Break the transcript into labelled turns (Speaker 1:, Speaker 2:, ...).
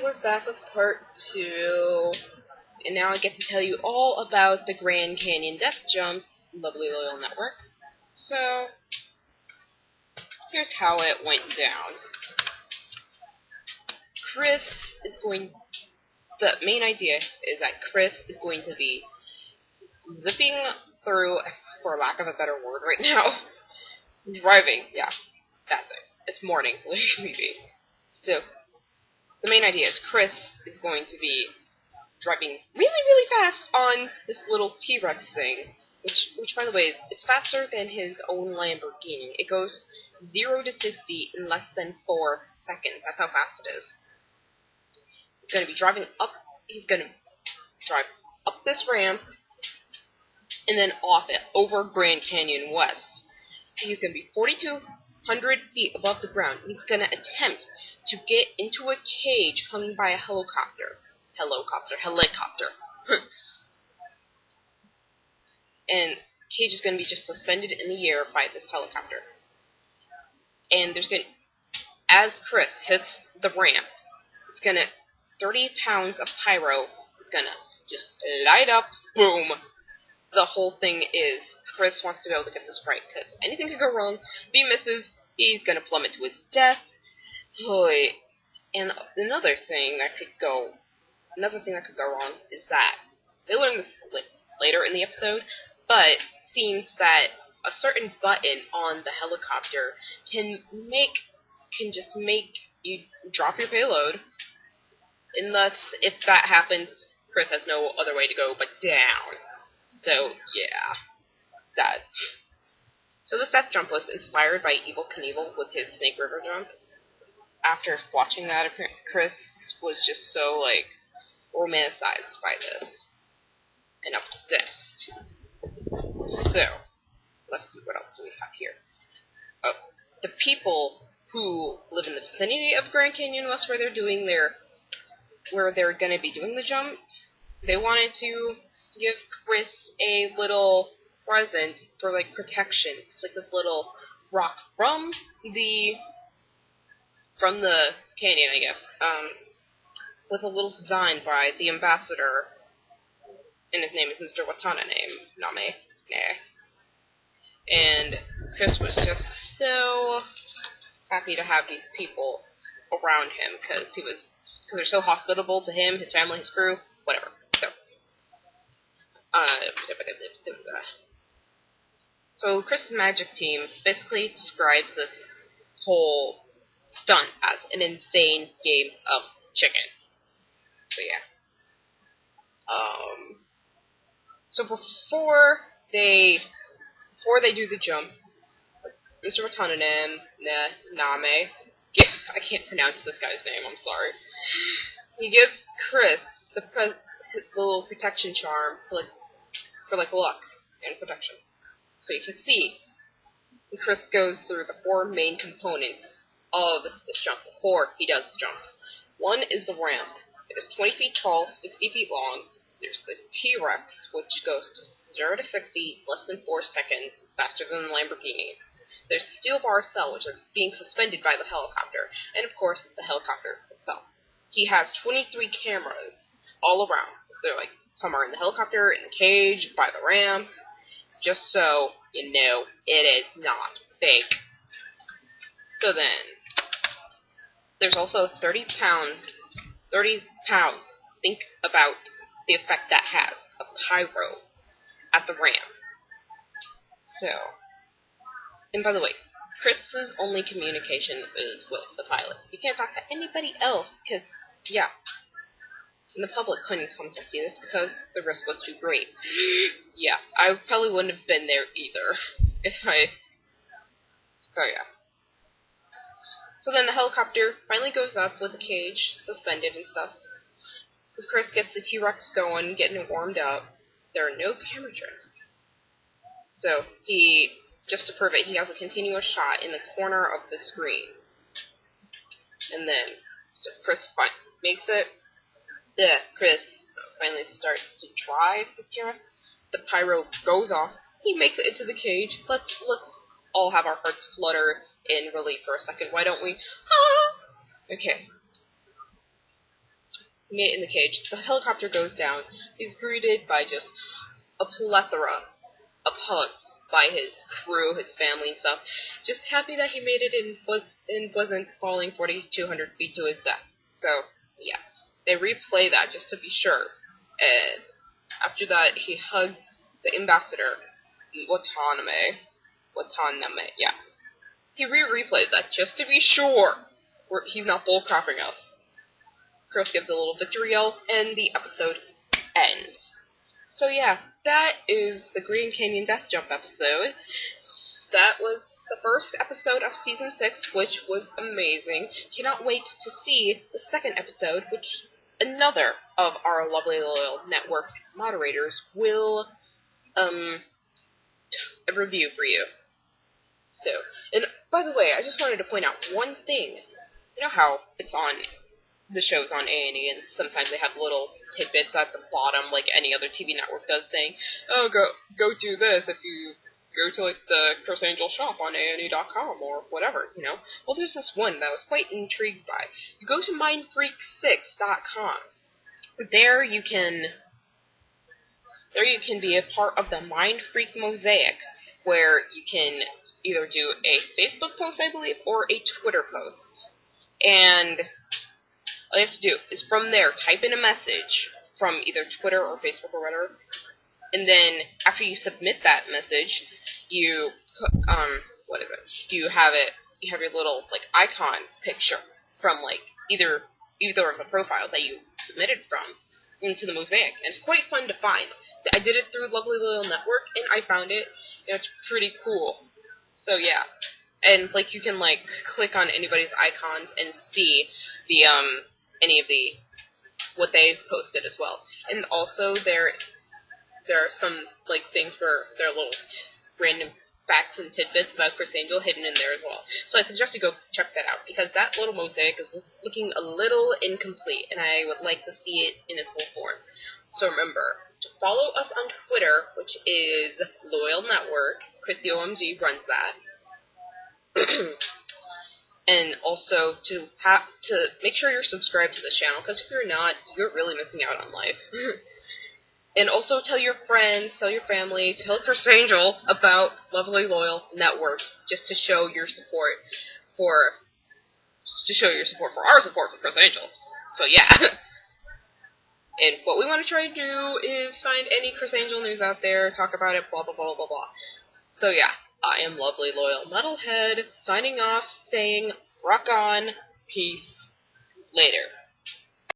Speaker 1: we're back with part 2, and now I get to tell you all about the Grand Canyon Death Jump, lovely Loyal Network. So, here's how it went down. The main idea is that Criss is going to be zipping through, for lack of a better word right now, driving, yeah, that thing. It's morning, maybe. So, the main idea is Criss is going to be driving really fast on this little T-Rex thing, which by the way, it's faster than his own Lamborghini. It goes 0 to 60 in less than 4 seconds. That's how fast it is. He's going to drive up this ramp, and then off it, over Grand Canyon West. He's going to be 4,200 feet above the ground. He's going to attempt to get into a cage hung by a helicopter. And cage is going to be just suspended in the air by this helicopter. And as Criss hits the ramp, 30 pounds of pyro is going to just light up, boom. The whole thing is, Criss wants to be able to get this right, because anything could go wrong. If he misses, he's going to plummet to his death. Boy. And another thing that could go wrong is that, they learn this later in the episode, but seems that a certain button on the helicopter can just make you drop your payload. Unless, if that happens, Criss has no other way to go but down. So, yeah. Sad. So this death jump was inspired by Evel Knievel with his Snake River jump. After watching that, Criss was just so, romanticized by this. And obsessed. So, let's see what else we have here. Oh, the people who live in the vicinity of Grand Canyon West where they're going to be doing the jump, they wanted to give Criss a little present for, protection. It's like this little rock from the canyon, I guess, with a little design by the ambassador, and his name is Mr. Name. And Criss was just so happy to have these people around him, because they're so hospitable to him, his family, his crew, whatever. So Criss's magic team basically describes this whole stunt as an insane game of chicken. So yeah. So before they do the jump, Mr. Name, I can't pronounce this guy's name, I'm sorry. He gives Criss the little protection charm for luck and protection. So you can see, Criss goes through the 4 main components of this jump before he does the jump. One is the ramp. It is 20 feet tall, 60 feet long. There's the T-Rex, which goes to 0 to 60 less than 4 seconds, faster than the Lamborghini. There's the steel bar cell, which is being suspended by the helicopter, and of course, the helicopter itself. He has 23 cameras all around. They're some are in the helicopter, in the cage, by the ramp. It's just so you know it is not fake. So then, there's also 30 pounds. Think about the effect that has of pyro at the ramp. So, and by the way, Criss's only communication is with the pilot. He can't talk to anybody else, because, yeah, and the public couldn't come to see this because the risk was too great. Yeah, I probably wouldn't have been there either, so yeah. So then the helicopter finally goes up with the cage suspended and stuff. Criss gets the T-Rex going, getting it warmed up. There are no camera tricks. So just to prove it, he has a continuous shot in the corner of the screen. And then, so Criss makes it. Criss finally starts to drive the T-Rex. The pyro goes off. He makes it into the cage. Let's all have our hearts flutter in relief for a second. Why don't we? Ah! Okay. He made it in the cage. The helicopter goes down. He's greeted by just a plethora of hugs by his crew, his family and stuff. Just happy that he made it and wasn't falling 4,200 feet to his death. So, yeah. They replay that just to be sure. And after that, he hugs the ambassador, Watanabe, yeah. He replays that just to be sure he's not bullcrapping us. Criss gives a little victory yell, and the episode ends. So yeah, that is the Green Canyon Death Jump episode. That was the first episode of Season 6, which was amazing. Cannot wait to see the second episode, which another of our lovely Loyal Network moderators will review for you. So, and by the way, I just wanted to point out one thing. You know how it's on the show's on A&E, and sometimes they have little tidbits at the bottom, like any other TV network does, saying, "Oh, go do this if you go to like the Criss Angel shop on A&E.com or whatever." You know. Well, there's this one that I was quite intrigued by. You go to Mindfreak6.com. There you can be a part of the Mindfreak mosaic, where you can either do a Facebook post, I believe, or a Twitter post. And all you have to do is from there type in a message from either Twitter or Facebook or whatever, and then after you submit that message, you you have your little like icon picture from like either of the profiles that you submitted from into the mosaic, and it's quite fun to find. So I did it through Lovely Loyal Network, and I found it, and it's pretty cool. So yeah, and like you can like click on anybody's icons and see the any of the what they posted as well. And also there are some like things where there are little random facts and tidbits about Criss Angel hidden in there as well. So I suggest you go check that out, because that little mosaic is looking a little incomplete, and I would like to see it in its full form. So remember to follow us on Twitter, which is Loyal Network. Chrissy OMG runs that. And also to make sure you're subscribed to this channel, because if you're not, you're really missing out on life. And also tell your friends, tell your family, tell Criss Angel about Lovely Loyal Network, just to show your support for our support for Criss Angel. So yeah. And what we want to try to do is find any Criss Angel news out there, talk about it, blah blah blah blah blah. So yeah, I am Lovely Loyal Metalhead, signing off, saying rock on, peace, later.